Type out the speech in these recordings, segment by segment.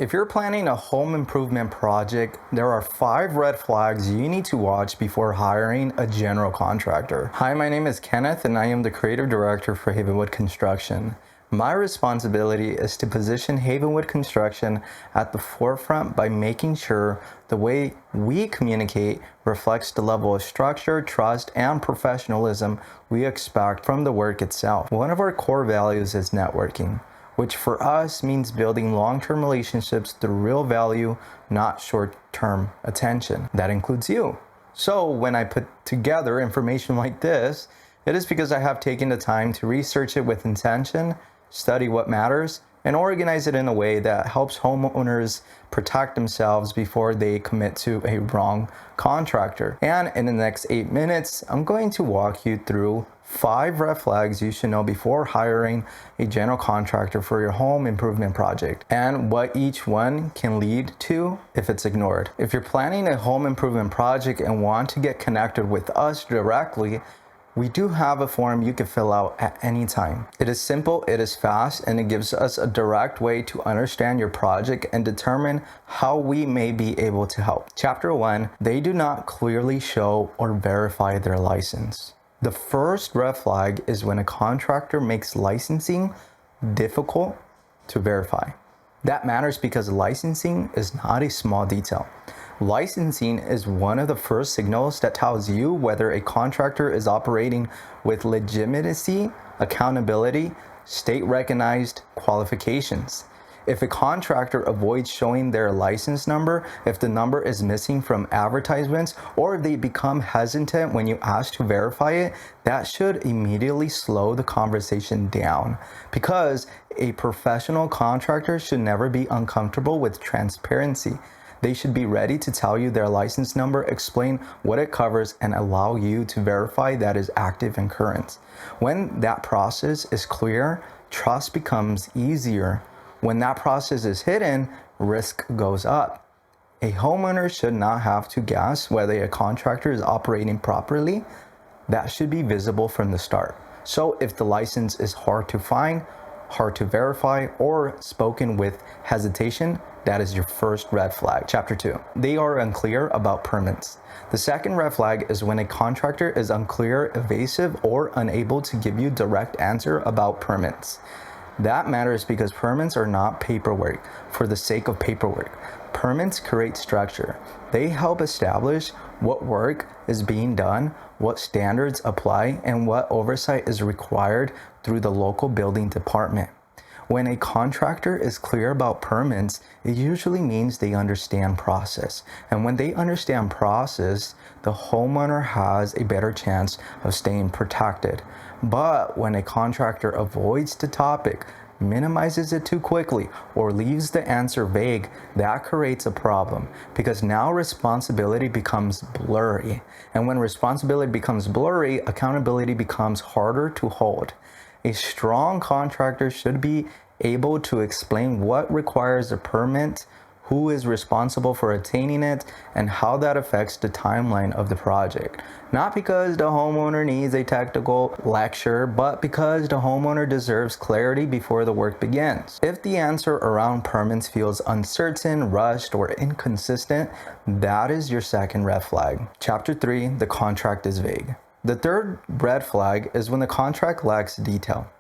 If you're planning a home improvement project, there are 5 red flags you need to watch before hiring a general contractor. Hi, my name is Kenneth and I am the creative director for Havenwood Construction. My responsibility is to position Havenwood Construction at the forefront by making sure the way we communicate reflects the level of structure, trust, and professionalism we expect from the work itself. One of our core values is networking, which for us means building long-term relationships through real value, not short-term attention. That includes you. So when I put together information like this, it is because I have taken the time to research it with intention, study what matters, and organize it in a way that helps homeowners protect themselves before they commit to a wrong contractor. And in the next 8 minutes, I'm going to walk you through 5 red flags you should know before hiring a general contractor for your home improvement project, and what each one can lead to if it's ignored. If you're planning a home improvement project and want to get connected with us directly, we do have a form you can fill out at any time. It is simple, it is fast, and it gives us a direct way to understand your project and determine how we may be able to help. Chapter 1, they do not clearly show or verify their license. The first red flag is when a contractor makes licensing difficult to verify. That matters because licensing is not a small detail. Licensing is one of the first signals that tells you whether a contractor is operating with legitimacy, accountability, state-recognized qualifications. If a contractor avoids showing their license number, if the number is missing from advertisements, or if they become hesitant when you ask to verify it, that should immediately slow the conversation down, because a professional contractor should never be uncomfortable with transparency. They should be ready to tell you their license number, explain what it covers, and allow you to verify that is active and current. When that process is clear, trust becomes easier. When that process is hidden, risk goes up. A homeowner should not have to guess whether a contractor is operating properly. That should be visible from the start. So if the license is hard to find, hard to verify, or spoken with hesitation, that is your first red flag. Chapter 2, they are unclear about permits. The second red flag is when a contractor is unclear, evasive, or unable to give you direct answer about permits. That matters because permits are not paperwork for the sake of paperwork. Permits create structure. They help establish what work is being done, what standards apply, and what oversight is required through the local building department. When a contractor is clear about permits, it usually means they understand process. And when they understand process, the homeowner has a better chance of staying protected. But when a contractor avoids the topic, minimizes it too quickly, or leaves the answer vague, that creates a problem, because now responsibility becomes blurry. And when responsibility becomes blurry, accountability becomes harder to hold. A strong contractor should be able to explain what requires a permit, who is responsible for attaining it, and how that affects the timeline of the project. Not because the homeowner needs a technical lecture, but because the homeowner deserves clarity before the work begins. If the answer around permits feels uncertain, rushed, or inconsistent, that is your second red flag. Chapter 3, the contract is vague. The third red flag is when the contract lacks detail.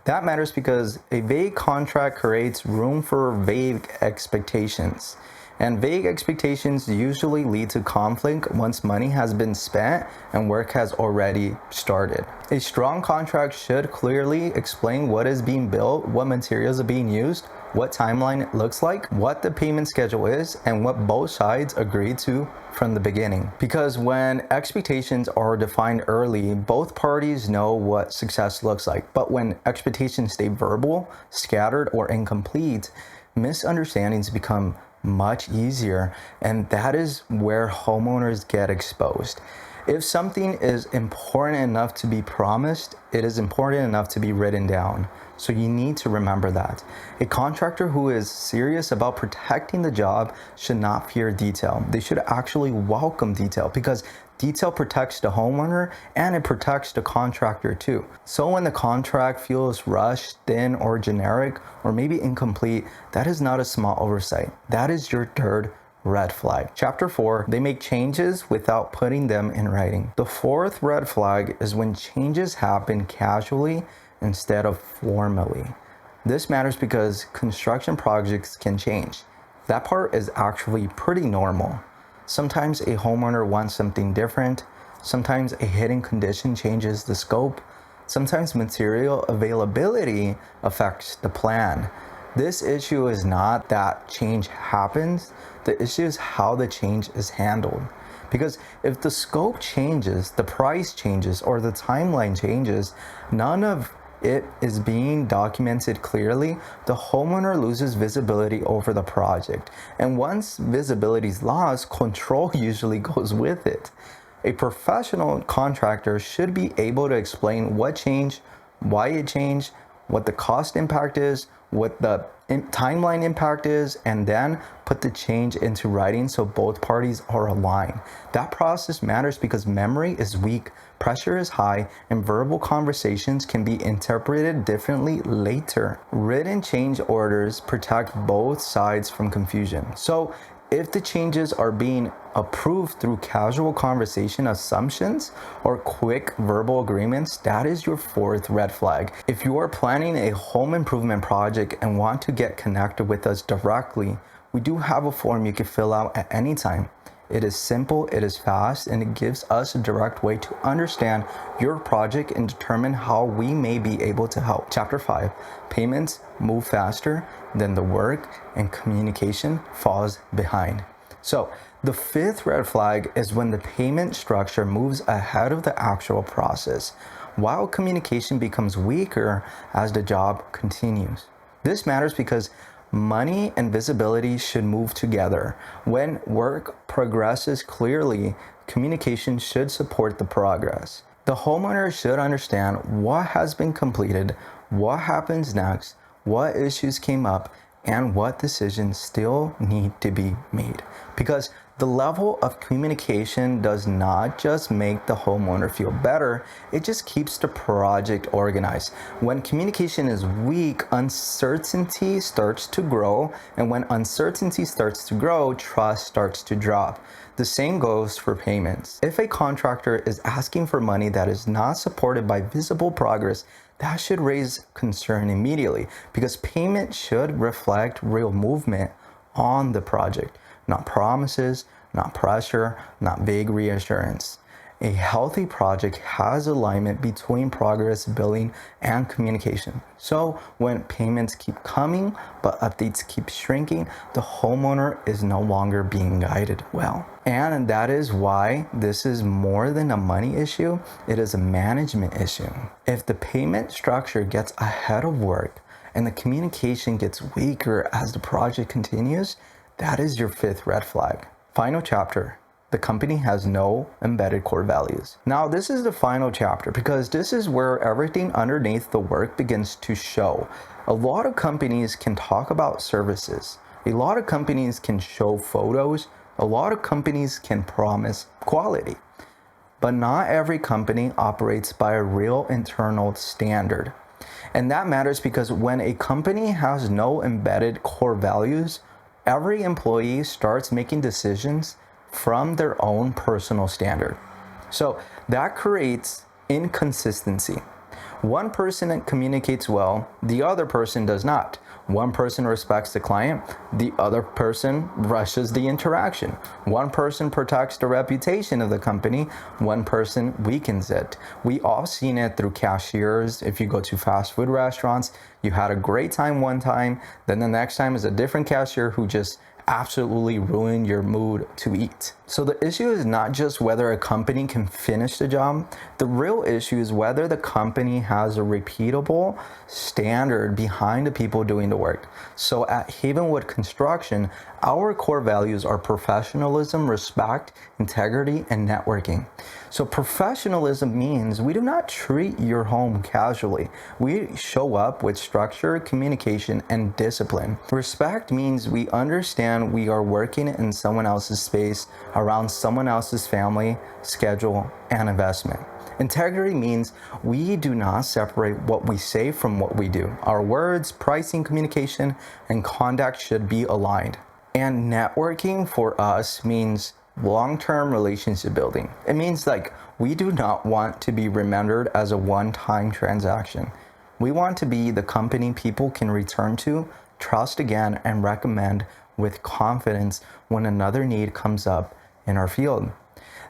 That matters because a vague contract creates room for vague expectations. And vague expectations usually lead to conflict once money has been spent and work has already started. A strong contract should clearly explain what is being built, what materials are being used, what timeline it looks like, what the payment schedule is, and what both sides agreed to from the beginning. Because when expectations are defined early, both parties know what success looks like. But when expectations stay verbal, scattered, or incomplete, misunderstandings become much easier, and that is where homeowners get exposed. If something is important enough to be promised, it is important enough to be written down. So you need to remember that. A contractor who is serious about protecting the job should not fear detail. They should actually welcome detail because detail protects the homeowner and it protects the contractor too. So when the contract feels rushed, thin, or generic, or maybe incomplete, that is not a small oversight. That is your third red flag. Chapter 4, they make changes without putting them in writing. The fourth red flag is when changes happen casually instead of formally. This matters because construction projects can change. That part is actually pretty normal. Sometimes a homeowner wants something different. Sometimes a hidden condition changes the scope. Sometimes material availability affects the plan. This issue is not that change happens. The issue is how the change is handled. Because if the scope changes, the price changes, or the timeline changes, none of it is being documented clearly, the homeowner loses visibility over the project. And once visibility is lost, control usually goes with it. A professional contractor should be able to explain what changed, why it changed, what the cost impact is, what the timeline impact is, and then put the change into writing so both parties are aligned. That process matters because memory is weak, pressure is high, and verbal conversations can be interpreted differently later. Written change orders protect both sides from confusion. So if the changes are being approved through casual conversation assumptions or quick verbal agreements, that is your fourth red flag. If you are planning a home improvement project and want to get connected with us directly, we do have a form you can fill out at any time. It is simple, it is fast, and it gives us a direct way to understand your project and determine how we may be able to help. Chapter 5, payments move faster than the work and communication falls behind. So the fifth red flag is when the payment structure moves ahead of the actual process, while communication becomes weaker as the job continues. This matters because money and visibility should move together. When work progresses clearly, communication should support the progress. The homeowner should understand what has been completed, what happens next, what issues came up, and what decisions still need to be made. Because the level of communication does not just make the homeowner feel better, it just keeps the project organized. When communication is weak, uncertainty starts to grow, and when uncertainty starts to grow, trust starts to drop. The same goes for payments. If a contractor is asking for money that is not supported by visible progress, that should raise concern immediately because payment should reflect real movement on the project. Not promises, not pressure, not vague reassurance. A healthy project has alignment between progress, billing, and communication. So when payments keep coming, but updates keep shrinking, the homeowner is no longer being guided well. And that is why this is more than a money issue, it is a management issue. If the payment structure gets ahead of work and the communication gets weaker as the project continues, that is your fifth red flag. Final chapter. The company has no embedded core values. Now, this is the final chapter because this is where everything underneath the work begins to show. A lot of companies can talk about services. A lot of companies can show photos. A lot of companies can promise quality. But not every company operates by a real internal standard. And that matters because when a company has no embedded core values, every employee starts making decisions from their own personal standard. So that creates inconsistency. One person communicates well, the other person does not. One person respects the client, the other person rushes the interaction. One person protects the reputation of the company, one person weakens it. We all seen it through cashiers. If you go to fast food restaurants, you had a great time one time, then the next time is a different cashier who just absolutely ruin your mood to eat. So the issue is not just whether a company can finish the job. The real issue is whether the company has a repeatable standard behind the people doing the work. So at Havenwood Construction, our core values are professionalism, respect, integrity, and networking. So professionalism means we do not treat your home casually. We show up with structure, communication, and discipline. Respect means we understand we are working in someone else's space, around someone else's family, schedule, and investment. Integrity means we do not separate what we say from what we do. Our words, pricing, communication, and conduct should be aligned. And networking for us means long-term relationship building. It means we do not want to be remembered as a one-time transaction. We want to be the company people can return to, trust again, and recommend with confidence when another need comes up in our field.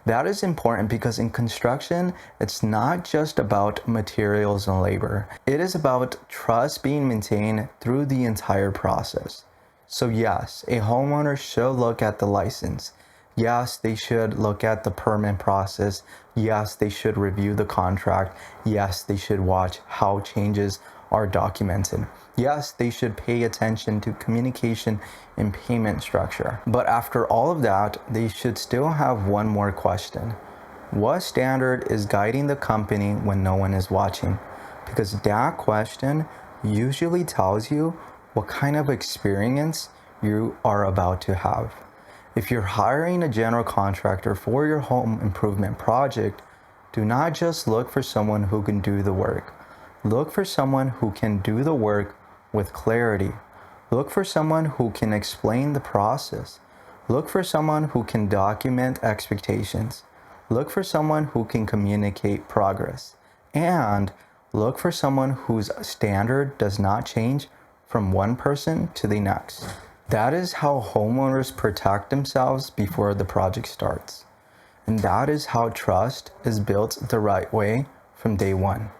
That is important because in construction, it's not just about materials and labor. It is about trust being maintained through the entire process. So yes, a homeowner should look at the license. Yes, they should look at the permit process. Yes, they should review the contract. Yes, they should watch how changes are documented. Yes, they should pay attention to communication and payment structure. But after all of that, they should still have one more question. What standard is guiding the company when no one is watching? Because that question usually tells you what kind of experience you are about to have. If you're hiring a general contractor for your home improvement project, do not just look for someone who can do the work. Look for someone who can do the work with clarity. Look for someone who can explain the process. Look for someone who can document expectations. Look for someone who can communicate progress. And look for someone whose standard does not change from one person to the next. That is how homeowners protect themselves before the project starts. And that is how trust is built the right way from day one.